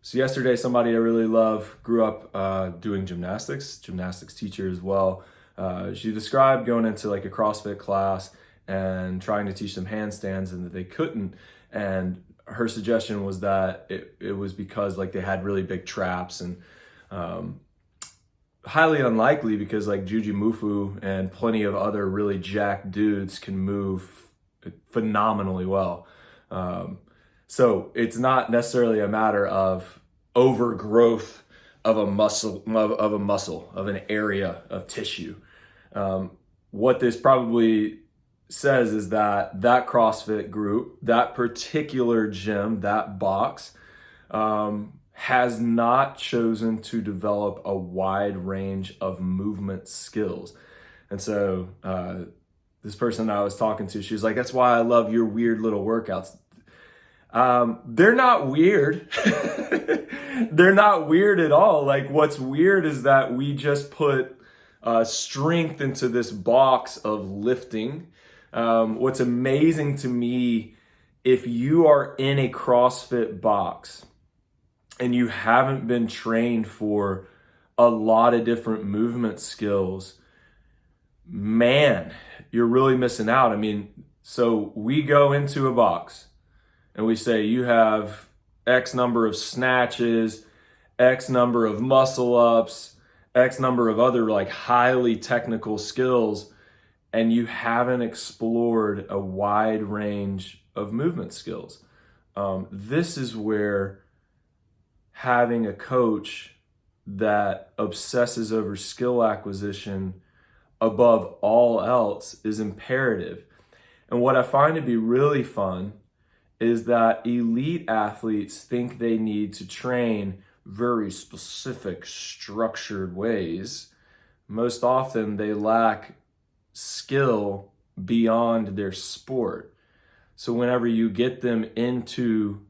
So yesterday, somebody I really love grew up doing gymnastics teacher as well. She described going into like a CrossFit class and trying to teach them handstands and that they couldn't. And her suggestion was that it was because like they had really big traps and highly unlikely because like Juji Mufu and plenty of other really jacked dudes can move phenomenally well. So it's not necessarily a matter of overgrowth of a muscle, of an area of tissue. What this probably says is that CrossFit group, that particular gym, that box, has not chosen to develop a wide range of movement skills. And so this person I was talking to, she was like, that's why I love your weird little workouts. They're not weird. They're not weird at all. Like, what's weird is that we just put strength into this box of lifting. What's amazing to me, if you are in a CrossFit box and you haven't been trained for a lot of different movement skills, man, you're really missing out. I mean, so we go into a box and we say, you have X number of snatches, X number of muscle ups, X number of other like highly technical skills, and you haven't explored a wide range of movement skills. This is where having a coach that obsesses over skill acquisition above all else is imperative. And what I find to be really fun is that elite athletes think they need to train very specific, structured ways. Most often they lack skill beyond their sport. So whenever you get them into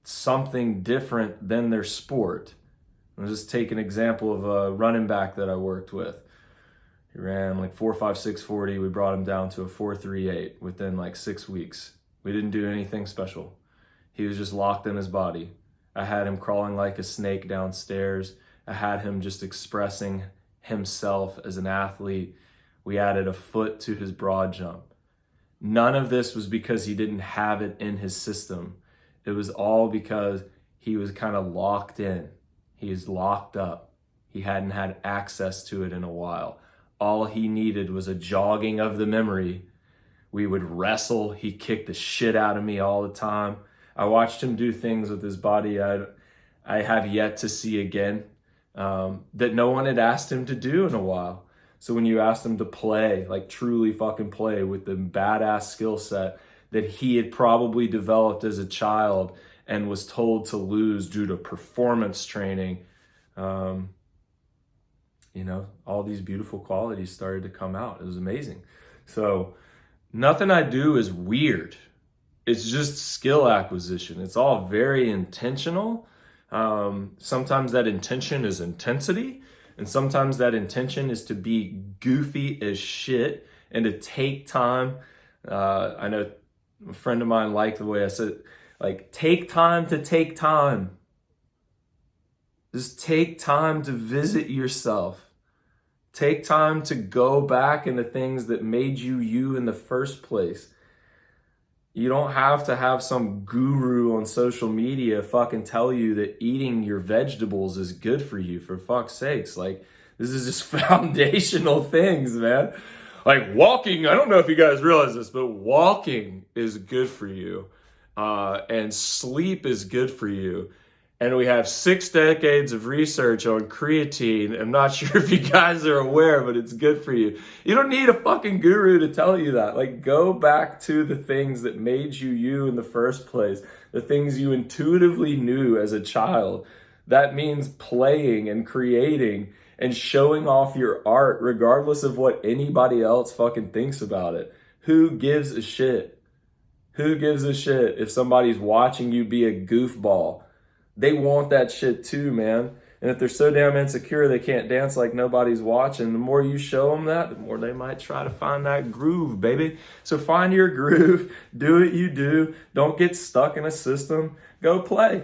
something different than their sport, I'll just take an example of a running back that I worked with. He ran like 4.56 40. We brought him down to a 4.38 within like 6 weeks. We didn't do anything special. He was just locked in his body. I had him crawling like a snake downstairs. I had him just expressing himself as an athlete. We added a foot to his broad jump. None of this was because he didn't have it in his system. It was all because he was kind of locked in. He was locked up. He hadn't had access to it in a while. All he needed was a jogging of the memory. We would wrestle. He kicked the shit out of me all the time. I watched him do things with his body I have yet to see again, that no one had asked him to do in a while. So when you asked him to play, like truly fucking play with the badass skill set that he had probably developed as a child and was told to lose due to performance training, all these beautiful qualities started to come out. It was amazing. So nothing I do is weird. It's just skill acquisition. It's all very intentional. Sometimes that intention is intensity, and sometimes that intention is to be goofy as shit and to take time. I know a friend of mine liked the way I said, like, take time to take time. Just take time to visit yourself. Take time to go back into things that made you you in the first place. You don't have to have some guru on social media fucking tell you that eating your vegetables is good for you, for fuck's sakes. Like, this is just foundational things, man. Like walking, I don't know if you guys realize this, but walking is good for you. And sleep is good for you. And we have 6 decades of research on creatine. I'm not sure if you guys are aware, but it's good for you. You don't need a fucking guru to tell you that. Like, go back to the things that made you you in the first place, the things you intuitively knew as a child. That means playing and creating and showing off your art regardless of what anybody else fucking thinks about it. Who gives a shit? Who gives a shit if somebody's watching you be a goofball? They want that shit too, man. And if they're so damn insecure they can't dance like nobody's watching, the more you show them that, the more they might try to find that groove, baby. So find your groove, do what you do, don't get stuck in a system, go play.